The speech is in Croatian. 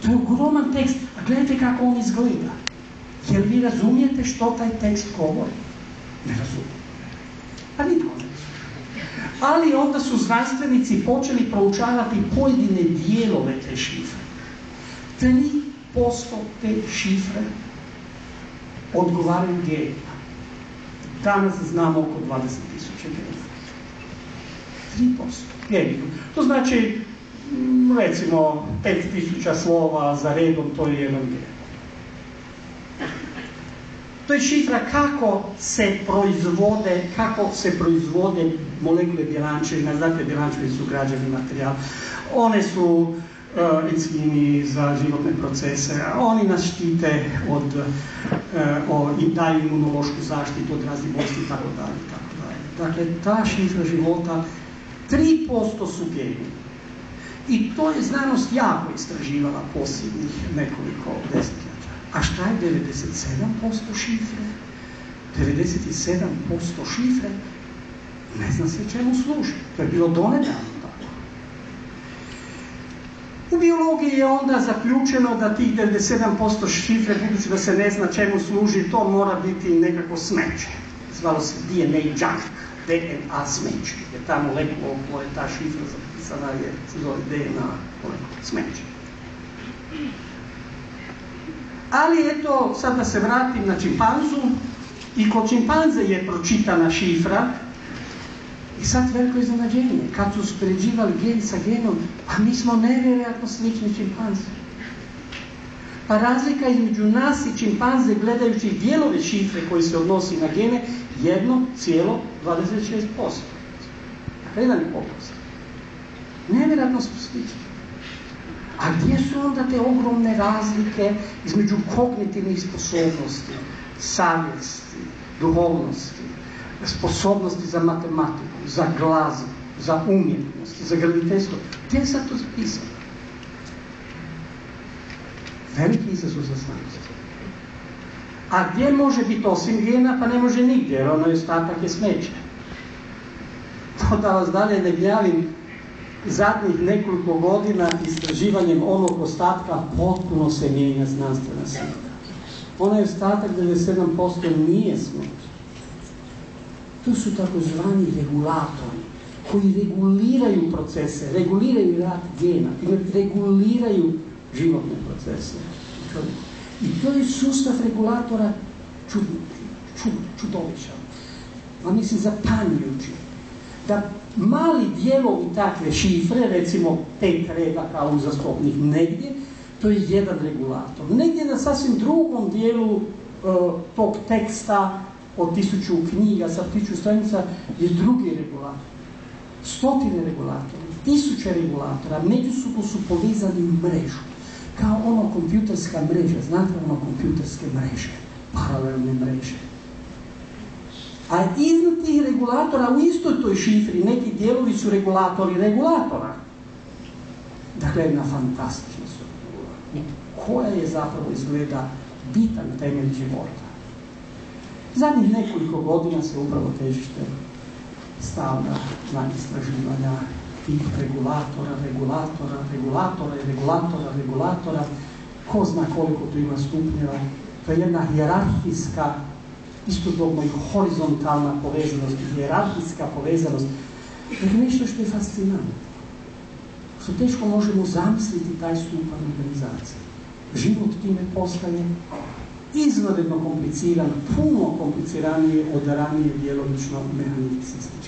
To je ogroman tekst, a gledajte kako on izgleda. Jel vi razumijete što taj tekst govori? Ne razumijete. A nitko ne razumije. Ali onda su znanstvenici počeli proučavati pojedine dijelove te šifre. 3% te šifre odgovaraju genima. Danas znamo oko 20.000 genima. 3% genima. To znači, recimo, 5.000 slova za redom, to je jedan gen. To je šifra kako se proizvode molekule bjelančevina. Znate, bjelančevine su građevni materijal. One su enzimi za životne procese. Oni nas štite i daju imunološku zaštitu od raznih bolesti i tako dalje. Dakle, ta šifra života 3% su geni. I to je znanost jako istraživala posljednjih nekoliko desetljeća. A šta je 97% šifre? 97% šifre ne zna se čemu služi. To je bilo donedavno tako. U biologiji je onda zaključeno da tih 97% šifre, budući da se ne zna čemu služi, to mora biti nekako smeće. Zvalo se DNA junk, DNA smeće. Jer ta molekula u kojoj je ta šifra zapisana se zove DNA smeće. Ali eto, sad da se vratim na čimpanzu, i kod čimpanze je pročitana šifra, i sad veliko iznenađenje, kad su uspoređivali gen sa genom, pa mi smo nevjerojatno slični čimpanze. Pa razlika između nas i čimpanze, gledajući dijelove šifre koji se odnosi na gene, 1,26%. Dakle, 1,5%. Nevjerojatno smo slični. A gdje su onda te ogromne razlike između kognitivnih sposobnosti, savjesti, duhovnosti, sposobnosti za matematiku, za glazbu, za umjetnost, za graditeljstvo? Gdje je sad to zapisano? Veliki izazov za znanost. A gdje može biti osim gena? Pa ne može nigdje, jer ono je ostatak je smeće. To da vas dalje ne gnjavim, zadnjih nekoliko godina istraživanjem onog ostatka potpuno se mijenja znanstvena slika. Onaj ostatak 97% nije smeće. Tu su takozvani regulatori koji reguliraju procese, reguliraju rad gena, reguliraju životne procese. I to je sustav regulatora čudovišan. A mislim zapanjujući. Da mali dijelovi takve šifre, recimo 5 redaka uzastopnih negdje, to je jedan regulator. Negdje na sasvim drugom dijelu tog teksta od 1000 knjiga sa 1000 stranica je drugi regulator. 100 regulatora, 1000 regulatora, međusobno su povezani u mrežu. Kao ono kompjuterska mreža, znate ono kompjuterske mreže, paralelne mreže. A iznad tih regulatora u istoj toj šifri neki dijelovi su regulatori regulatora. Dakle, jedna fantastična struktura koja je zapravo izgleda bitan temelj života. Zadnjih nekoliko godina se upravo težište stavlja na istraživanja tih regulatora. Ko zna koliko tu ima stupnjeva. To je jedna hijerarhijska, istodobno i horizontalna povezanost, hijerarhijska povezanost. To je nešto što je fascinantno. Što teško možemo zamisliti taj stupanj organizacije. Život time postaje izvanredno kompliciran, puno kompliciranije od ranije djelomično mehaničkih sistema.